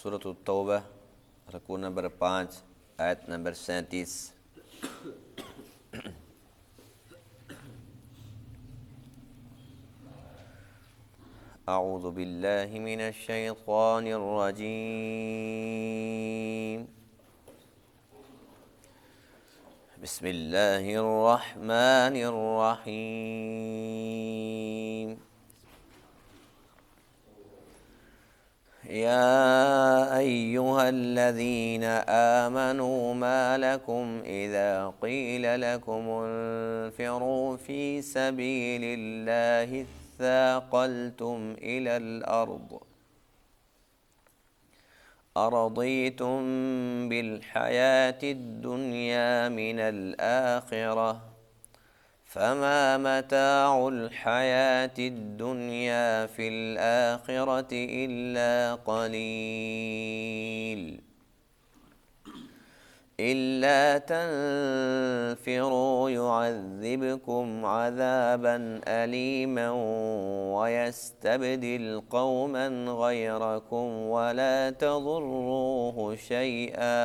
سورۃ التوبہ رکوع نمبر 5 آیت نمبر 37۔ اعوذ باللہ من الشیطان الرجیم، بسم اللہ الرحمن الرحیم۔ يا أيها الذين آمنوا ما لكم إذا قيل لكم انفروا في سبيل الله اثاقلتم إلى الأرض أرضيتم بالحياة الدنيا من الآخرة فما متاع الحياة الدنيا في الآخرة إلا قليل إلا تنفروا يعذبكم عذابا أليما ويستبدل قوما غيركم ولا تضروه شيئا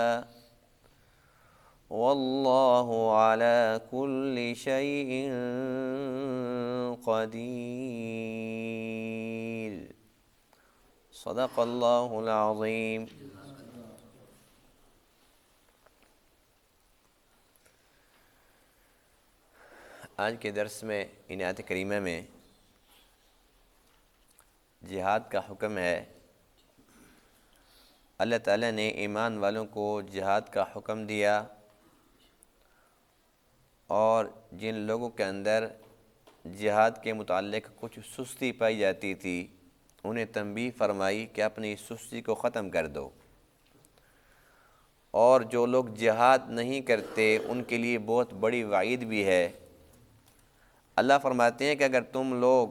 واللہ علی کل شیء قدیر۔ صدق اللہ العظیم۔ آج کے درس میں ان آیت کریمہ میں جہاد کا حکم ہے۔ اللہ تعالیٰ نے ایمان والوں کو جہاد کا حکم دیا، اور جن لوگوں کے اندر جہاد کے متعلق کچھ سستی پائی جاتی تھی انہیں تنبیہ فرمائی کہ اپنی سستی کو ختم کر دو، اور جو لوگ جہاد نہیں کرتے ان کے لیے بہت بڑی وعید بھی ہے۔ اللہ فرماتے ہیں کہ اگر تم لوگ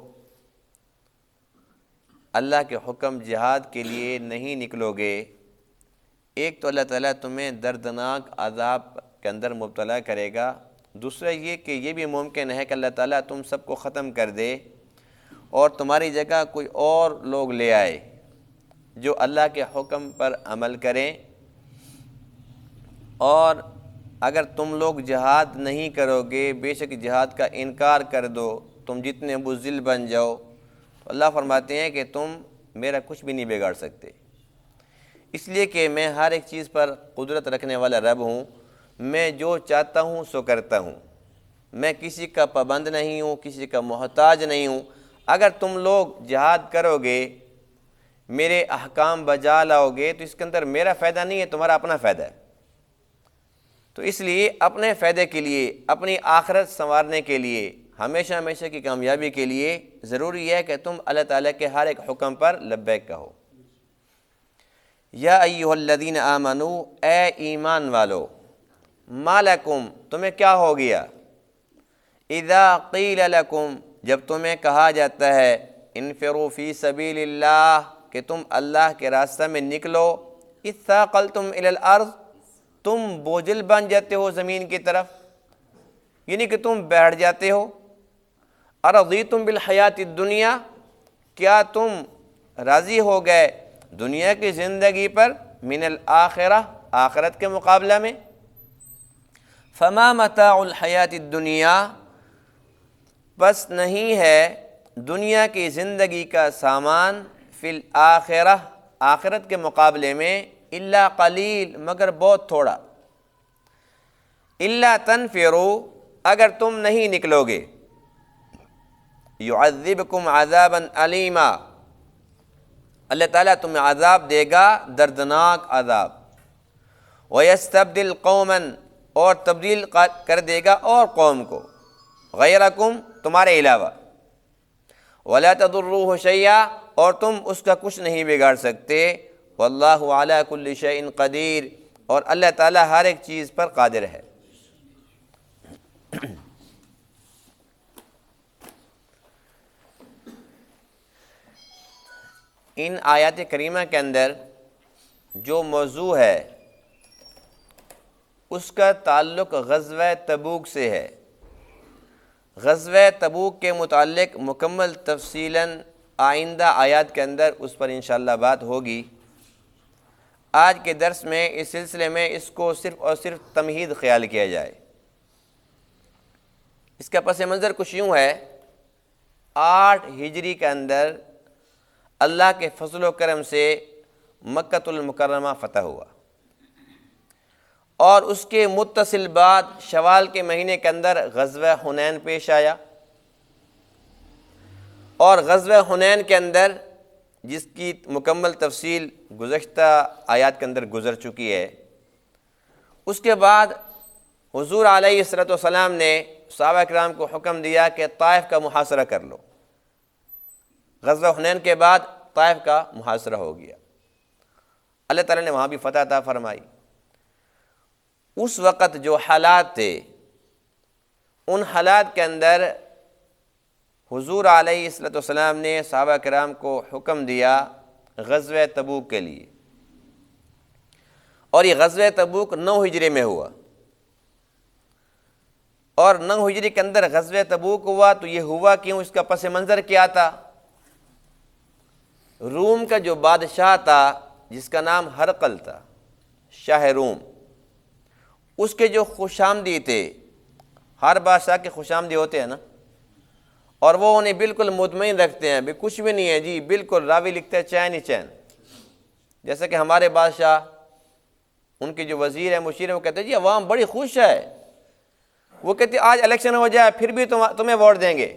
اللہ کے حکم جہاد کے لیے نہیں نکلو گے، ایک تو اللہ تعالیٰ تمہیں دردناک عذاب کے اندر مبتلا کرے گا، دوسرا یہ کہ یہ بھی ممکن ہے کہ اللہ تعالیٰ تم سب کو ختم کر دے اور تمہاری جگہ کوئی اور لوگ لے آئے جو اللہ کے حکم پر عمل کریں۔ اور اگر تم لوگ جہاد نہیں کرو گے، بے شک جہاد کا انکار کر دو، تم جتنے بزدل بن جاؤ، تو اللہ فرماتے ہیں کہ تم میرا کچھ بھی نہیں بگاڑ سکتے، اس لیے کہ میں ہر ایک چیز پر قدرت رکھنے والا رب ہوں، میں جو چاہتا ہوں سو کرتا ہوں، میں کسی کا پابند نہیں ہوں، کسی کا محتاج نہیں ہوں۔ اگر تم لوگ جہاد کرو گے، میرے احکام بجا لاؤ گے، تو اس کے اندر میرا فائدہ نہیں ہے، تمہارا اپنا فائدہ ہے۔ تو اس لیے اپنے فائدے کے لیے، اپنی آخرت سنوارنے کے لیے، ہمیشہ ہمیشہ کی کامیابی کے لیے ضروری ہے کہ تم اللہ تعالیٰ کے ہر ایک حکم پر لبیک کہو۔ یا ایھا الذین آمنو، اے ایمان والو، ما لکم، تمہیں کیا ہو گیا، اذا قیل لکم، جب تمہیں کہا جاتا ہے، انفروا فی سبیل اللہ، کہ تم اللہ کے راستہ میں نکلو، اثاقلتم الی الارض، تم بوجھل بن جاتے ہو زمین کی طرف، یعنی کہ تم بیٹھ جاتے ہو۔ ارضیتم بالحیات الدنیا، کیا تم راضی ہو گئے دنیا کی زندگی پر، من الآخرہ، آخرت کے مقابلہ میں۔ فما متاع الحیات الدنیا، بس نہیں ہے دنیا کی زندگی کا سامان، فی الآخرہ، آخرت کے مقابلے میں، الا قلیل، مگر بہت تھوڑا۔ الا تنفروا، اگر تم نہیں نکلو گے، یعذبکم عذابا علیما، اللہ تعالیٰ تمہیں عذاب دے گا، دردناک عذاب، ویستبدل قوما، اور تبدیل کر دے گا اور قوم کو، غیرکم، تمہارے علاوہ، ولا تضروہ شیئا، اور تم اس کا کچھ نہیں بگاڑ سکتے، واللہ علی کل شیء قدیر، اور اللہ تعالیٰ ہر ایک چیز پر قادر ہے۔ ان آیات کریمہ کے اندر جو موضوع ہے اس کا تعلق غزوہ تبوک سے ہے۔ غزوہ تبوک کے متعلق مکمل تفصیلاً آئندہ آیات کے اندر اس پر انشاءاللہ بات ہوگی۔ آج کے درس میں اس سلسلے میں اس کو صرف اور صرف تمہید خیال کیا جائے۔ اس کا پس منظر کچھ یوں ہے، 8 ہجری کے اندر اللہ کے فضل و کرم سے مکۃ المکرمہ فتح ہوا، اور اس کے متصل بعد شوال کے مہینے کے اندر غزوہ حنین پیش آیا، اور غزوہ حنین کے اندر جس کی مکمل تفصیل گزشتہ آیات کے اندر گزر چکی ہے، اس کے بعد حضور علیہ الصلوۃ والسلام نے صحابہ کرام کو حکم دیا کہ طائف کا محاصرہ کر لو۔ غزوہ حنین کے بعد طائف کا محاصرہ ہو گیا، اللہ تعالیٰ نے وہاں بھی فتح عطا فرمائی۔ اس وقت جو حالات تھے، ان حالات کے اندر حضور علیہ الصلوۃ والسلام نے صحابہ کرام کو حکم دیا غزوہ تبوک کے لیے، اور یہ غزوہ تبوک 9 ہجری میں ہوا، اور 9 ہجری کے اندر غزوہ تبوک ہوا تو یہ ہوا کیوں، اس کا پس منظر کیا تھا؟ روم کا جو بادشاہ تھا جس کا نام ہرقل تھا، شاہ روم، اس کے جو خوش آمدی تھے، ہر بادشاہ کے خوش آمدی ہوتے ہیں نا، اور وہ انہیں بالکل مطمئن رکھتے ہیں، بھی کچھ بھی نہیں ہے جی، بالکل راوی لکھتے ہیں چین ہی چین۔ جیسے کہ ہمارے بادشاہ، ان کے جو وزیر ہیں، مشیر ہیں، وہ کہتے ہیں جی عوام بڑی خوش ہے، وہ کہتے ہیں آج الیکشن ہو جائے پھر بھی تمہیں ووٹ دیں گے۔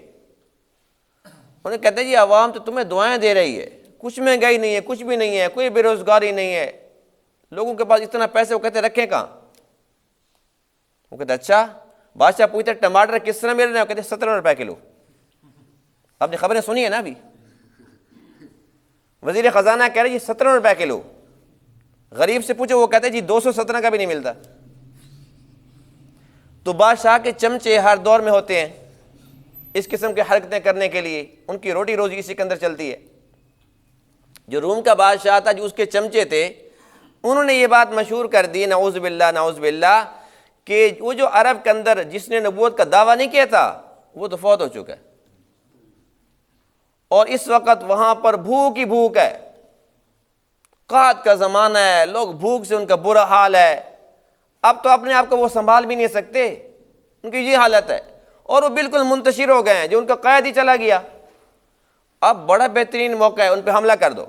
انہیں کہتے ہیں جی عوام تو تمہیں دعائیں دے رہی ہے، کچھ مہنگائی نہیں ہے، کچھ بھی نہیں ہے، کوئی بے روزگاری نہیں ہے، لوگوں کے پاس اتنا پیسے، وہ کہتے ہیں رکھیں کہاں؟ وہ کہتے ہیں اچھا، بادشاہ پوچھتے ٹماٹر کس طرح مل رہے ہیں؟ وہ کہتے ہیں 17 روپے کلو۔ آپ نے خبریں سنی ہے نا ابھی، وزیر خزانہ کہہ رہے جی 17 روپے کلو، غریب سے پوچھو وہ کہتے ہیں جی 217 کا بھی نہیں ملتا۔ تو بادشاہ کے چمچے ہر دور میں ہوتے ہیں اس قسم کے حرکتیں کرنے کے لیے، ان کی روٹی روزی اسی کے اندر چلتی ہے۔ جو روم کا بادشاہ تھا، جو اس کے چمچے تھے، انہوں نے یہ بات مشہور کر دی، نعوذ باللہ نعوذ باللہ، کہ وہ جو عرب کے اندر جس نے نبوت کا دعویٰ نہیں کیا تھا وہ تو فوت ہو چکا ہے، اور اس وقت وہاں پر بھوک ہی بھوک ہے، قحط کا زمانہ ہے، لوگ بھوک سے ان کا برا حال ہے، اب تو اپنے آپ کو وہ سنبھال بھی نہیں سکتے، ان کی یہ حالت ہے، اور وہ بالکل منتشر ہو گئے ہیں، جو ان کا قائد ہی چلا گیا۔ اب بڑا بہترین موقع ہے، ان پہ حملہ کر دو۔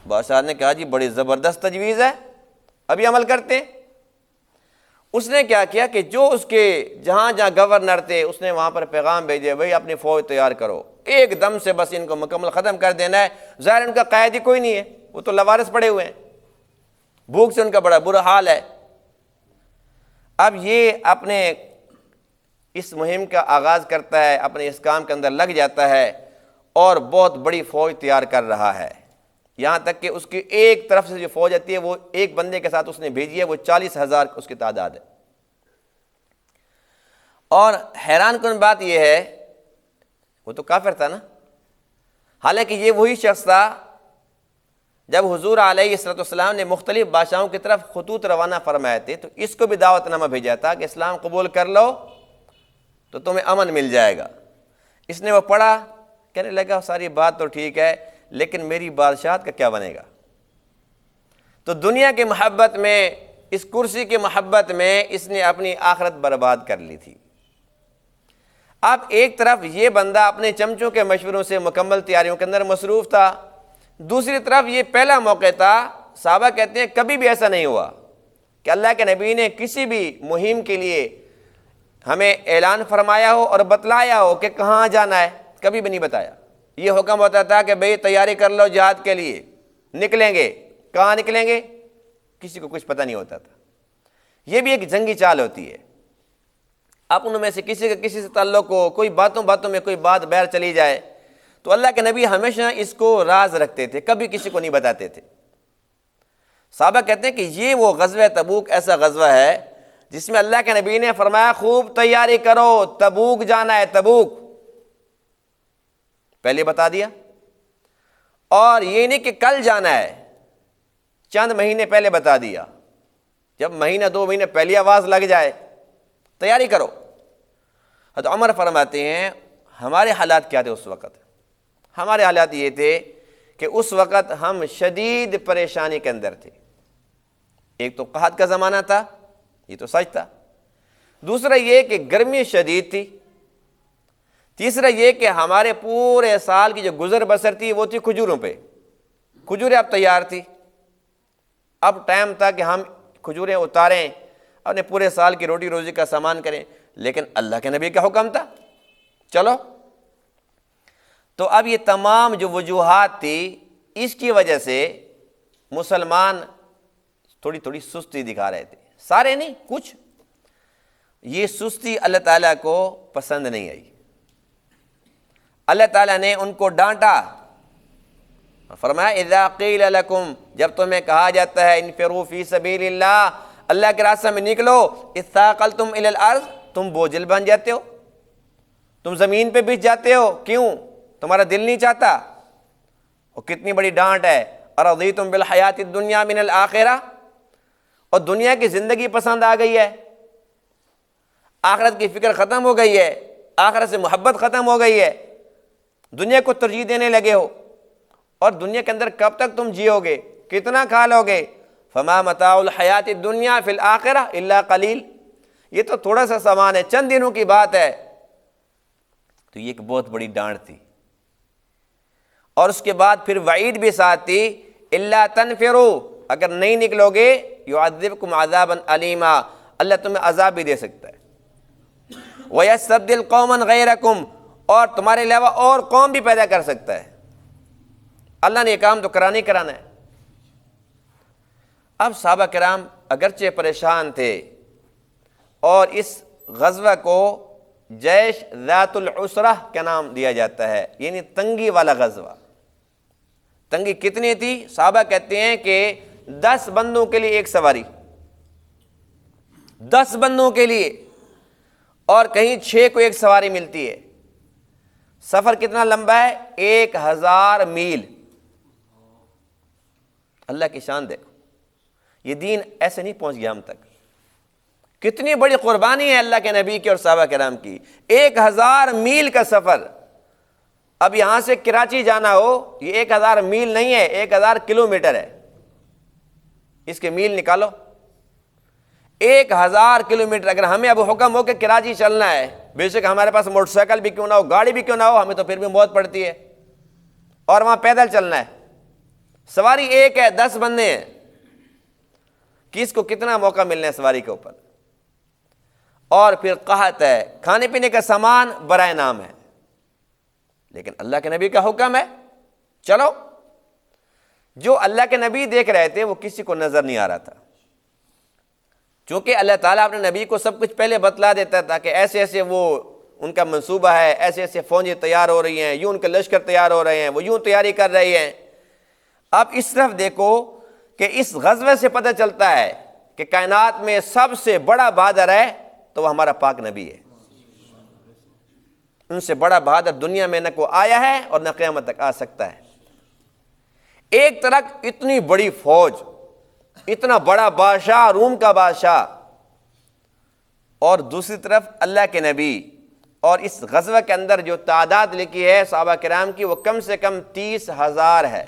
بادشاہ نے کہا جی بڑی زبردست تجویز ہے، ابھی عمل کرتے ہیں۔ اس نے کیا کیا کہ جو اس کے جہاں جہاں گورنر تھے، اس نے وہاں پر پیغام بھیجے، بھائی اپنی فوج تیار کرو، ایک دم سے بس ان کو مکمل ختم کر دینا ہے۔ ظاہر ان کا قائد ہی کوئی نہیں ہے، وہ تو لوارث پڑے ہوئے ہیں، بھوک سے ان کا بڑا برا حال ہے۔ اب یہ اپنے اس مہم کا آغاز کرتا ہے، اپنے اس کام کے اندر لگ جاتا ہے، اور بہت بڑی فوج تیار کر رہا ہے، یہاں تک کہ اس کی ایک طرف سے جو فوج آتی ہے وہ ایک بندے کے ساتھ اس نے بھیجی ہے، وہ 40,000 اس کی تعداد ہے۔ اور حیران کن بات یہ ہے، وہ تو کافر تھا نا، حالانکہ یہ وہی شخص تھا جب حضور علیہ الصلوۃ والسلام نے مختلف بادشاہوں کی طرف خطوط روانہ فرمائے تھے تو اس کو بھی دعوت نامہ بھیجا تھا کہ اسلام قبول کر لو تو تمہیں امن مل جائے گا۔ اس نے وہ پڑھا، کہنے لگا ساری بات تو ٹھیک ہے، لیکن میری بادشاہت کا کیا بنے گا؟ تو دنیا کی محبت میں، اس کرسی کی محبت میں اس نے اپنی آخرت برباد کر لی تھی۔ اب ایک طرف یہ بندہ اپنے چمچوں کے مشوروں سے مکمل تیاریوں کے اندر مصروف تھا، دوسری طرف یہ پہلا موقع تھا، صحابہ کہتے ہیں کبھی بھی ایسا نہیں ہوا کہ اللہ کے نبی نے کسی بھی مہم کے لیے ہمیں اعلان فرمایا ہو اور بتلایا ہو کہ کہاں جانا ہے، کبھی بھی نہیں بتایا۔ یہ حکم ہوتا تھا کہ بھئی تیاری کر لو جہاد کے لیے، نکلیں گے، کہاں نکلیں گے کسی کو کچھ پتہ نہیں ہوتا تھا۔ یہ بھی ایک جنگی چال ہوتی ہے، اپنوں میں سے کسی کا کسی سے تعلق ہو، کوئی باتوں میں کوئی بات بہر چلی جائے، تو اللہ کے نبی ہمیشہ اس کو راز رکھتے تھے، کبھی کسی کو نہیں بتاتے تھے۔ صحابہ کہتے ہیں کہ یہ وہ غزوہ تبوک ایسا غزوہ ہے جس میں اللہ کے نبی نے فرمایا خوب تیاری کرو، تبوک جانا ہے، تبوک پہلے بتا دیا، اور یہ نہیں کہ کل جانا ہے، چند مہینے پہلے بتا دیا، جب مہینہ 2 مہینے پہلی آواز لگ جائے تیاری کرو۔ حضرت عمر فرماتے ہیں ہمارے حالات کیا تھے اس وقت؟ ہمارے حالات یہ تھے کہ اس وقت ہم شدید پریشانی کے اندر تھے۔ ایک تو قحط کا زمانہ تھا، یہ تو سچ تھا، دوسرا یہ کہ گرمی شدید تھی، تیسرا یہ کہ ہمارے پورے سال کی جو گزر بسر تھی وہ تھی کھجوروں پہ۔ کھجوریں اب تیار تھی، اب ٹائم تھا کہ ہم کھجوریں اتاریں، اپنے پورے سال کی روٹی روزی کا سامان کریں، لیکن اللہ کے نبی کا حکم تھا چلو۔ تو اب یہ تمام جو وجوہات تھی، اس کی وجہ سے مسلمان تھوڑی تھوڑی سستی دکھا رہے تھے، سارے نہیں کچھ۔ یہ سستی اللہ تعالیٰ کو پسند نہیں آئی، اللہ تعالیٰ نے ان کو ڈانٹا، فرمایا اذا قیل لکم، جب تمہیں کہا جاتا ہے انفروا فی سبیل اللہ، اللہ کے راستے میں نکلو، اثاقلتم الی الارض، تم بوجھل بن جاتے ہو، تم زمین پہ بچ جاتے ہو، کیوں؟ تمہارا دل نہیں چاہتا؟ اور کتنی بڑی ڈانٹ ہے، ارضیتم بالحیات الدنیا من الآخرہ، اور دنیا کی زندگی پسند آ گئی ہے، آخرت کی فکر ختم ہو گئی ہے، آخرت سے محبت ختم ہو گئی ہے، دنیا کو ترجیح دینے لگے ہو، اور دنیا کے اندر کب تک تم جیو گے، کتنا کھا لو گے؟ فما متاع الحیات الدنیا فی الآخرہ الا قلیل، یہ تو تھوڑا سا سامان ہے، چند دنوں کی بات ہے۔ تو یہ ایک بہت بڑی ڈانٹ تھی، اور اس کے بعد پھر وعید بھی ساتھ تھی، الا تنفروا، اگر نہیں نکلو گے یعذبکم عذابا علیما، اللہ تمہیں عذاب بھی دے سکتا ہے، وَيَسْتَبْدِلْ قَوْمًا غَيْرَكُمْ، اور تمہارے علاوہ اور قوم بھی پیدا کر سکتا ہے۔ اللہ نے یہ کام تو کرانا ہی کرانا ہے۔ اب صحابہ کرام اگرچہ پریشان تھے، اور اس غزوہ کو جیش ذات العسرہ کا نام دیا جاتا ہے، یعنی تنگی والا غزوہ۔ تنگی کتنی تھی؟ صحابہ کہتے ہیں کہ 10 بندوں کے لیے ایک سواری، 10 بندوں کے لیے، اور کہیں 6 کو ایک سواری ملتی ہے۔ سفر کتنا لمبا ہے؟ 1000 میل۔ اللہ کی شان دیکھو، یہ دین ایسے نہیں پہنچ گیا ہم تک، کتنی بڑی قربانی ہے اللہ کے نبی کی اور صحابہ کرام کی۔ 1000 میل کا سفر، اب یہاں سے کراچی جانا ہو، یہ 1000 میل نہیں ہے، 1000 کلومیٹر ہے، اس کے میل نکالو۔ 1000 کلومیٹر، اگر ہمیں اب حکم ہو کہ کراچی چلنا ہے، بے شک ہمارے پاس موٹر سائیکل بھی کیوں نہ ہو، گاڑی بھی کیوں نہ ہو، ہمیں تو پھر بھی موت پڑتی ہے، اور وہاں پیدل چلنا ہے، سواری ایک ہے، 10 بندے ہیں، کس کو کتنا موقع ملنا ہے سواری کے اوپر؟ اور پھر قحط ہے، کھانے پینے کا سامان برائے نام ہے، لیکن اللہ کے نبی کا حکم ہے چلو۔ جو اللہ کے نبی دیکھ رہے تھے وہ کسی کو نظر نہیں آ رہا تھا، چونکہ اللہ تعالیٰ اپنے نبی کو سب کچھ پہلے بتلا دیتا تھا کہ ایسے ایسے وہ ان کا منصوبہ ہے، ایسے ایسے فوجیں تیار ہو رہی ہیں، یوں ان کے لشکر تیار ہو رہے ہیں، وہ یوں تیاری کر رہی ہیں۔ اب اس طرف دیکھو کہ اس غزوے سے پتہ چلتا ہے کہ کائنات میں سب سے بڑا بہادر ہے تو وہ ہمارا پاک نبی ہے، ان سے بڑا بہادر دنیا میں نہ کوئی آیا ہے اور نہ قیامت تک آ سکتا ہے۔ ایک طرف اتنی بڑی فوج، اتنا بڑا بادشاہ، روم کا بادشاہ، اور دوسری طرف اللہ کے نبی، اور اس غزوہ کے اندر جو تعداد لکھی ہے صحابہ کرام کی وہ کم سے کم 30,000 ہے،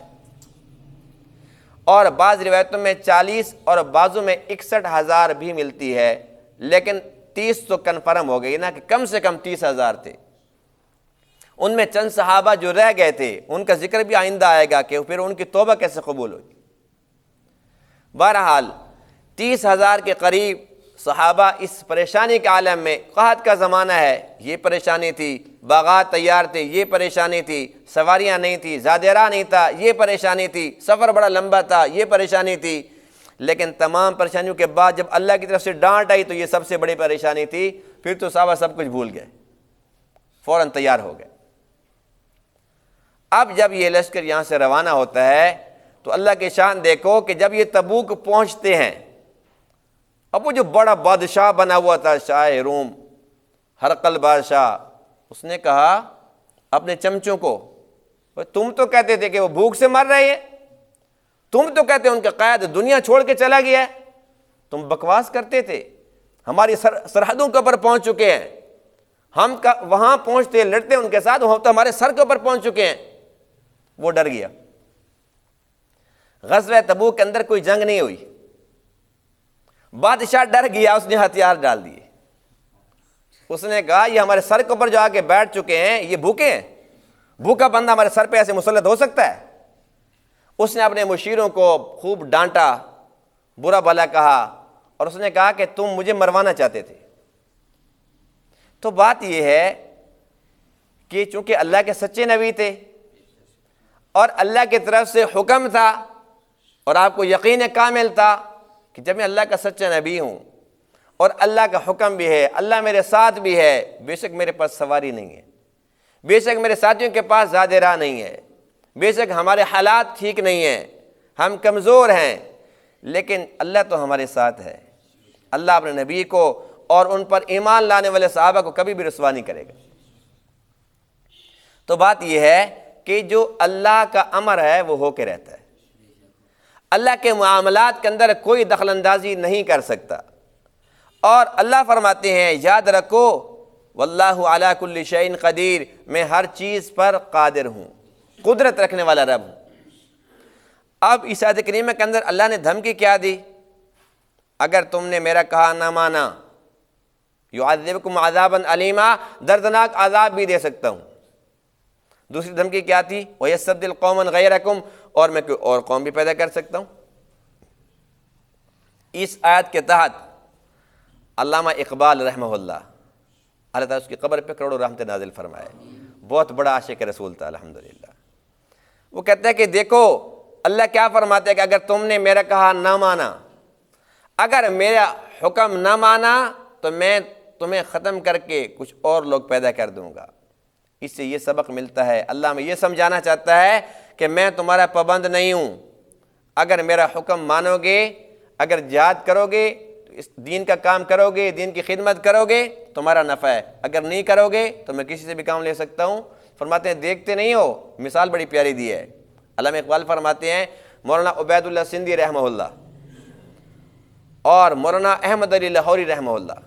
اور بعض روایتوں میں 40 اور بعضوں میں 61,000 بھی ملتی ہے، لیکن 30 تو کنفرم ہو گئی نا کہ کم سے کم 30,000 تھے۔ ان میں چند صحابہ جو رہ گئے تھے ان کا ذکر بھی آئندہ آئے گا کہ پھر ان کی توبہ کیسے قبول ہوگی۔ بہرحال 30,000 کے قریب صحابہ اس پریشانی کے عالم میں، قحط کا زمانہ ہے، یہ پریشانی تھی، باغات تیار تھے، یہ پریشانی تھی، سواریاں نہیں تھی، زیادہ راہ نہیں تھا، یہ پریشانی تھی، سفر بڑا لمبا تھا، یہ پریشانی تھی، لیکن تمام پریشانیوں کے بعد جب اللہ کی طرف سے ڈانٹ آئی تو یہ سب سے بڑی پریشانی تھی، پھر تو صحابہ سب کچھ بھول گئے، فوراً تیار ہو گئے۔ اب جب یہ لشکر یہاں سے روانہ ہوتا ہے تو اللہ کی شان دیکھو کہ جب یہ تبوک پہنچتے ہیں، اب وہ جو بڑا بادشاہ بنا ہوا تھا شاہ روم ہرقل بادشاہ، اس نے کہا اپنے چمچوں کو، تم تو کہتے تھے کہ وہ بھوک سے مر رہے ہیں، تم تو کہتے ان کا قائد دنیا چھوڑ کے چلا گیا ہے، تم بکواس کرتے تھے، ہماری سرحدوں کے اوپر پہنچ چکے ہیں، ہم وہاں پہنچتے لڑتے ان کے ساتھ، وہ تو ہمارے سر کے اوپر پہنچ چکے ہیں۔ وہ ڈر گیا، غزوہ تبوک کے اندر کوئی جنگ نہیں ہوئی، بادشاہ ڈر گیا، اس نے ہتھیار ڈال دیے، اس نے کہا یہ ہمارے سر کے اوپر جو آ کے بیٹھ چکے ہیں یہ بھوکے ہیں، بھوکا بندہ ہمارے سر پہ ایسے مسلط ہو سکتا ہے؟ اس نے اپنے مشیروں کو خوب ڈانٹا، برا بھلا کہا، اور اس نے کہا کہ تم مجھے مروانا چاہتے تھے۔ تو بات یہ ہے کہ چونکہ اللہ کے سچے نبی تھے اور اللہ کی طرف سے حکم تھا اور آپ کو یقین کامل تھا کہ جب میں اللہ کا سچا نبی ہوں اور اللہ کا حکم بھی ہے، اللہ میرے ساتھ بھی ہے، بے شک میرے پاس سواری نہیں ہے، بے شک میرے ساتھیوں کے پاس زیادہ راہ نہیں ہے، بے شک ہمارے حالات ٹھیک نہیں ہیں، ہم کمزور ہیں، لیکن اللہ تو ہمارے ساتھ ہے۔ اللہ اپنے نبی کو اور ان پر ایمان لانے والے صحابہ کو کبھی بھی رسوا نہیں کرے گا۔ تو بات یہ ہے کہ جو اللہ کا امر ہے وہ ہو کے رہتا ہے، اللہ کے معاملات کے اندر کوئی دخل اندازی نہیں کر سکتا، اور اللہ فرماتے ہیں یاد رکھو واللہ علی کل شیء قدیر، میں ہر چیز پر قادر ہوں، قدرت رکھنے والا رب ہوں۔ اب اس آیت کریمہ کے اندر اللہ نے دھمکی کیا دی؟ اگر تم نے میرا کہا نہ مانا، یعذبکم عذابا علیما، دردناک عذاب بھی دے سکتا ہوں۔ دوسری دھمکی کیا تھی؟ وَيَسْتَبْدِلْ قَوْمًا غَيْرَكُمْ، اور میں کوئی اور قوم بھی پیدا کر سکتا ہوں۔ اس آیت کے تحت علامہ اقبال رحمہ اللہ تعالیٰ اس کی قبر پہ کروڑوں رحمت نازل فرمائے، بہت بڑا عاشق رسول تھا الحمدللہ۔ وہ کہتا ہے کہ دیکھو اللہ کیا فرماتا ہے کہ اگر تم نے میرا کہا نہ مانا، اگر میرا حکم نہ مانا تو میں تمہیں ختم کر کے کچھ اور لوگ پیدا کر دوں گا۔ اس سے یہ سبق ملتا ہے، اللہ ہمیں یہ سمجھانا چاہتا ہے کہ میں تمہارا پابند نہیں ہوں، اگر میرا حکم مانو گے، اگر جہاد کرو گے، اس دین کا کام کرو گے، دین کی خدمت کرو گے، تمہارا نفع ہے، اگر نہیں کرو گے تو میں کسی سے بھی کام لے سکتا ہوں۔ فرماتے ہیں دیکھتے نہیں ہو، مثال بڑی پیاری دی ہے۔ علامہ اقبال فرماتے ہیں مولانا عبید اللہ سندھی رحمہ اللہ اور مولانا احمد علی لاہوری رحمہ اللہ،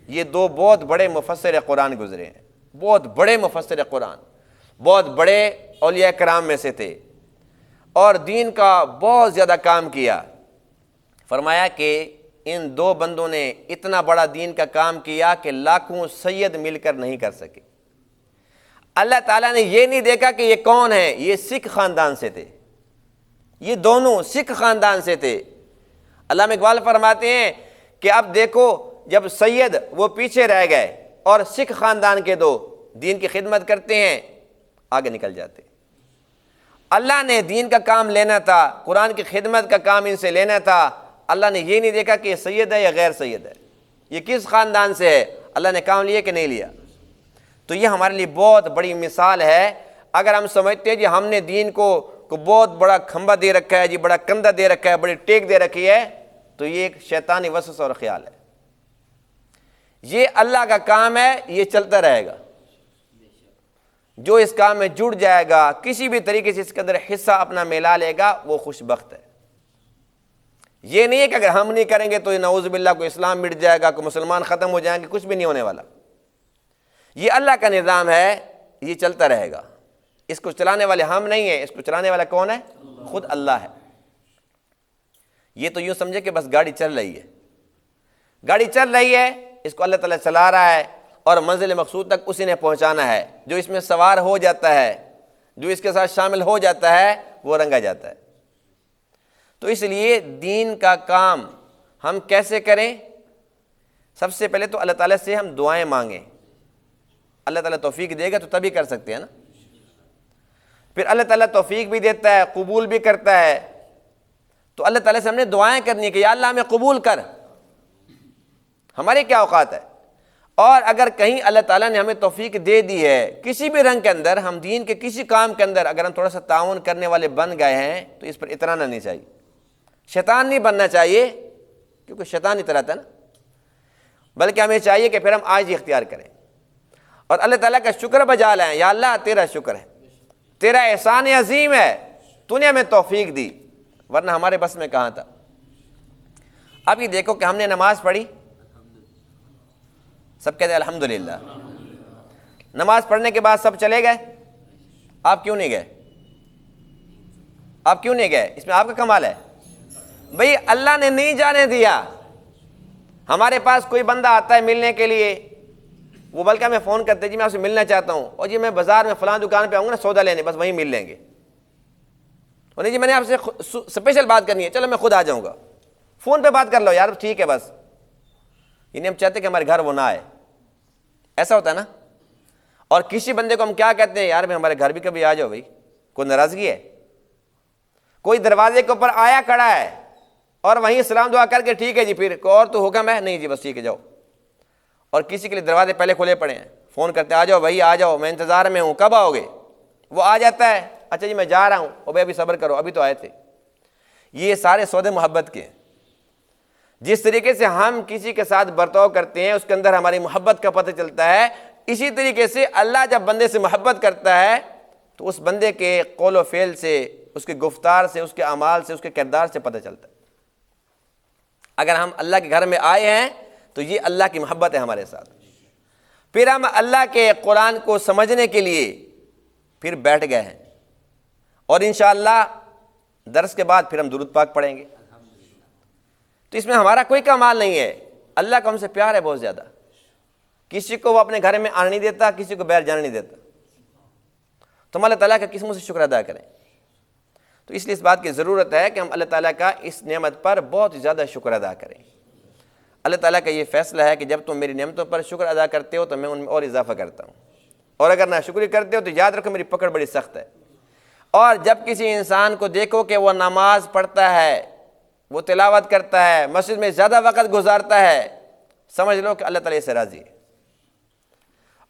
یہ دو بہت بڑے مفسر قرآن گزرے ہیں، بہت بڑے مفسر قرآن، بہت بڑے اولیاء کرام میں سے تھے، اور دین کا بہت زیادہ کام کیا۔ فرمایا کہ ان دو بندوں نے اتنا بڑا دین کا کام کیا کہ لاکھوں سید مل کر نہیں کر سکے۔ اللہ تعالیٰ نے یہ نہیں دیکھا کہ یہ کون ہیں، یہ سکھ خاندان سے تھے، یہ دونوں سکھ خاندان سے تھے۔ علامہ اقبال فرماتے ہیں کہ اب دیکھو جب سید وہ پیچھے رہ گئے اور سکھ خاندان کے دو دین کی خدمت کرتے ہیں، آگے نکل جاتے۔ اللہ نے دین کا کام لینا تھا، قرآن کی خدمت کا کام ان سے لینا تھا، اللہ نے یہ نہیں دیکھا کہ یہ سید ہے یا غیر سید ہے، یہ کس خاندان سے ہے، اللہ نے کام لیا کہ نہیں لیا۔ تو یہ ہمارے لیے بہت بڑی مثال ہے۔ اگر ہم سمجھتے ہیں جی ہم نے دین کو بہت بڑا کھمبا دے رکھا ہے، جی بڑا کندھا دے رکھا ہے، بڑی ٹیک دے رکھی ہے، تو یہ ایک شیطانی وسوسہ اور خیال ہے۔ یہ اللہ کا کام ہے، یہ چلتا رہے گا۔ جو اس کام میں جڑ جائے گا، کسی بھی طریقے سے اس کے اندر حصہ اپنا ملا لے گا، وہ خوش بخت ہے۔ یہ نہیں ہے کہ اگر ہم نہیں کریں گے تو نعوذ باللہ کوئی اسلام مٹ جائے گا، کوئی مسلمان ختم ہو جائیں گے، کچھ بھی نہیں ہونے والا۔ یہ اللہ کا نظام ہے، یہ چلتا رہے گا۔ اس کو چلانے والے ہم نہیں ہیں، اس کو چلانے والا کون ہے؟ خود اللہ ہے۔ یہ تو یوں سمجھے کہ بس گاڑی چل رہی ہے، گاڑی چل رہی ہے، اس کو اللہ تعالیٰ چلا رہا ہے اور منزل مقصود تک اسی نے پہنچانا ہے۔ جو اس میں سوار ہو جاتا ہے، جو اس کے ساتھ شامل ہو جاتا ہے، وہ رنگا جاتا ہے۔ تو اس لیے دین کا کام ہم کیسے کریں؟ سب سے پہلے تو اللہ تعالیٰ سے ہم دعائیں مانگیں، اللہ تعالیٰ توفیق دے گا تو تبھی کر سکتے ہیں نا۔ پھر اللہ تعالیٰ توفیق بھی دیتا ہے، قبول بھی کرتا ہے، تو اللہ تعالیٰ سے ہم نے دعائیں کرنی ہے کہ یا اللہ ہمیں قبول کر، ہمارے کیا اوقات ہے۔ اور اگر کہیں اللہ تعالیٰ نے ہمیں توفیق دے دی ہے کسی بھی رنگ کے اندر، ہم دین کے کسی کام کے اندر اگر ہم تھوڑا سا تعاون کرنے والے بن گئے ہیں تو اس پر اترانا نہیں چاہیے، شیطان نہیں بننا چاہیے، کیونکہ شیطان اتراتا ہے نا، بلکہ ہمیں چاہیے کہ پھر ہم عاجزی اختیار کریں اور اللہ تعالیٰ کا شکر بجا لائیں۔ یا اللہ تیرا شکر ہے، تیرا احسان عظیم ہے، تو نے ہمیں توفیق دی، ورنہ ہمارے بس میں کہاں تھا۔ اب یہ دیکھو کہ ہم نے نماز پڑھی، سب کہتے ہیں الحمدللہ۔ نماز پڑھنے کے بعد سب چلے گئے، آپ کیوں نہیں گئے؟ آپ کیوں نہیں گئے؟ اس میں آپ کا کمال ہے بھئی، اللہ نے نہیں جانے دیا۔ ہمارے پاس کوئی بندہ آتا ہے ملنے کے لیے، وہ بلکہ ہمیں فون کرتے جی میں آپ سے ملنا چاہتا ہوں، اور جی میں بازار میں فلاں دکان پہ آؤں گا نا سودا لینے، بس وہیں مل لیں گے، اور نہیں جی میں نے آپ سے اسپیشل بات کرنی ہے، چلو میں خود آ جاؤں گا، فون پہ بات کر لو یار، ٹھیک ہے بس۔ یعنی ہم چاہتے ہیں کہ ہمارے گھر وہ نہ آئے، ایسا ہوتا ہے نا۔ اور کسی بندے کو ہم کیا کہتے ہیں، یار میں ہمارے گھر بھی کبھی آ جاؤ بھائی، کوئی ناراضگی ہے؟ کوئی دروازے کے اوپر آیا کھڑا ہے اور وہیں سلام دعا کر کے ٹھیک ہے جی پھر کوئی اور تو حکم ہے نہیں جی بس ٹھیک ہے جاؤ، اور کسی کے لیے دروازے پہلے کھلے پڑے ہیں، فون کرتے آ جاؤ بھائی آ جاؤ میں انتظار میں ہوں، کب آؤ گے؟ وہ آ جاتا ہے، اچھا جی میں جا رہا ہوں، او بھائی ابھی صبر کرو ابھی تو آئے تھے۔ یہ سارے سودے محبت کے ہیں۔ جس طریقے سے ہم کسی کے ساتھ برتاؤ کرتے ہیں اس کے اندر ہماری محبت کا پتہ چلتا ہے، اسی طریقے سے اللہ جب بندے سے محبت کرتا ہے تو اس بندے کے قول و فعل سے، اس کے گفتار سے، اس کے اعمال سے، اس کے کردار سے پتہ چلتا ہے۔ اگر ہم اللہ کے گھر میں آئے ہیں تو یہ اللہ کی محبت ہے ہمارے ساتھ۔ پھر ہم اللہ کے قرآن کو سمجھنے کے لیے پھر بیٹھ گئے ہیں، اور انشاءاللہ درس کے بعد پھر ہم درود پاک پڑھیں گے۔ تو اس میں ہمارا کوئی کمال نہیں ہے، اللہ کو ہم سے پیار ہے بہت زیادہ، کسی کو وہ اپنے گھر میں آنے نہیں دیتا، کسی کو باہر جانے نہیں دیتا۔ تو ہم اللہ تعالیٰ کا کس منہ سے شکر ادا کریں؟ تو اس لیے اس بات کی ضرورت ہے کہ ہم اللہ تعالیٰ کا اس نعمت پر بہت زیادہ شکر ادا کریں۔ اللہ تعالیٰ کا یہ فیصلہ ہے کہ جب تم میری نعمتوں پر شکر ادا کرتے ہو تو میں ان میں اور اضافہ کرتا ہوں، اور اگر ناشکری کرتے ہو تو یاد رکھو میری پکڑ بڑی سخت ہے۔ اور جب کسی انسان کو دیکھو کہ وہ نماز پڑھتا ہے، وہ تلاوت کرتا ہے، مسجد میں زیادہ وقت گزارتا ہے، سمجھ لو کہ اللہ تعالیٰ اس سے راضی ہے۔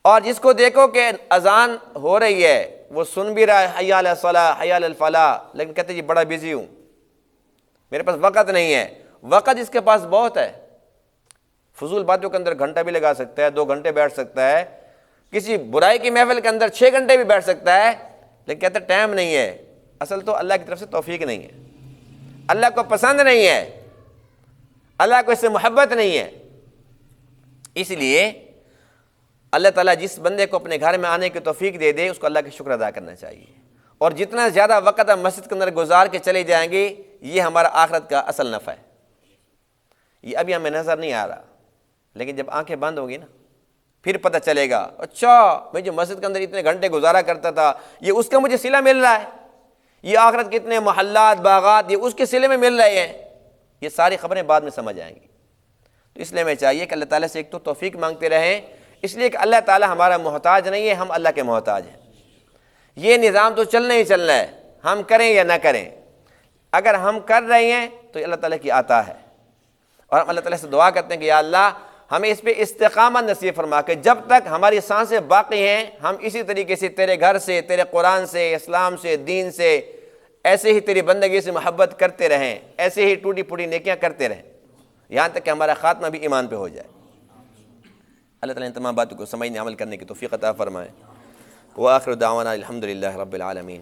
اور جس کو دیکھو کہ اذان ہو رہی ہے، وہ سن بھی رہا ہے حی علی الصلاۃ حی علی الفلاح، لیکن کہتے جی بڑا بیزی ہوں، میرے پاس وقت نہیں ہے۔ وقت اس کے پاس بہت ہے، فضول باتوں کے اندر گھنٹہ بھی لگا سکتا ہے، 2 گھنٹے بیٹھ سکتا ہے، کسی برائی کی محفل کے اندر 6 گھنٹے بھی بیٹھ سکتا ہے، لیکن کہتے ٹائم نہیں ہے۔ اصل تو اللہ کی طرف سے توفیق نہیں ہے، اللہ کو پسند نہیں ہے، اللہ کو اس سے محبت نہیں ہے۔ اس لیے اللہ تعالیٰ جس بندے کو اپنے گھر میں آنے کی توفیق دے دے اس کو اللہ کا شکر ادا کرنا چاہیے، اور جتنا زیادہ وقت ہم مسجد کے اندر گزار کے چلے جائیں گے یہ ہمارا آخرت کا اصل نفع ہے۔ یہ ابھی ہمیں نظر نہیں آ رہا، لیکن جب آنکھیں بند ہوگی نا پھر پتہ چلے گا، اچھا میں جو مسجد کے اندر اتنے گھنٹے گزارا کرتا تھا یہ اس کا مجھے صلہ مل رہا ہے، یہ آخرت کے اتنے محلات باغات یہ اس کے صلے میں مل رہے ہیں۔ یہ ساری خبریں بعد میں سمجھ آئیں گی۔ تو اس لیے ہمیں چاہیے کہ اللہ تعالیٰ سے ایک تو توفیق مانگتے رہیں، اس لیے کہ اللہ تعالیٰ ہمارا محتاج نہیں ہے، ہم اللہ کے محتاج ہیں۔ یہ نظام تو چلنا ہی چلنا ہے، ہم کریں یا نہ کریں۔ اگر ہم کر رہے ہیں تو اللہ تعالیٰ کی عطا ہے، اور ہم اللہ تعالیٰ سے دعا کرتے ہیں کہ یا اللہ ہمیں اس پہ استقامت نصیب فرما کہ جب تک ہماری سانسیں باقی ہیں ہم اسی طریقے سے تیرے گھر سے، تیرے قرآن سے، اسلام سے، دین سے، ایسے ہی تیری بندگی سے محبت کرتے رہیں، ایسے ہی ٹوٹی پھوٹی نیکیاں کرتے رہیں، یہاں تک کہ ہمارا خاتمہ بھی ایمان پہ ہو جائے۔ اللہ تعالیٰ ان تمام باتوں کو سمجھنے عمل کرنے کی توفیق عطا فرمائے۔ وآخر دعوانا الحمدللہ رب العالمین۔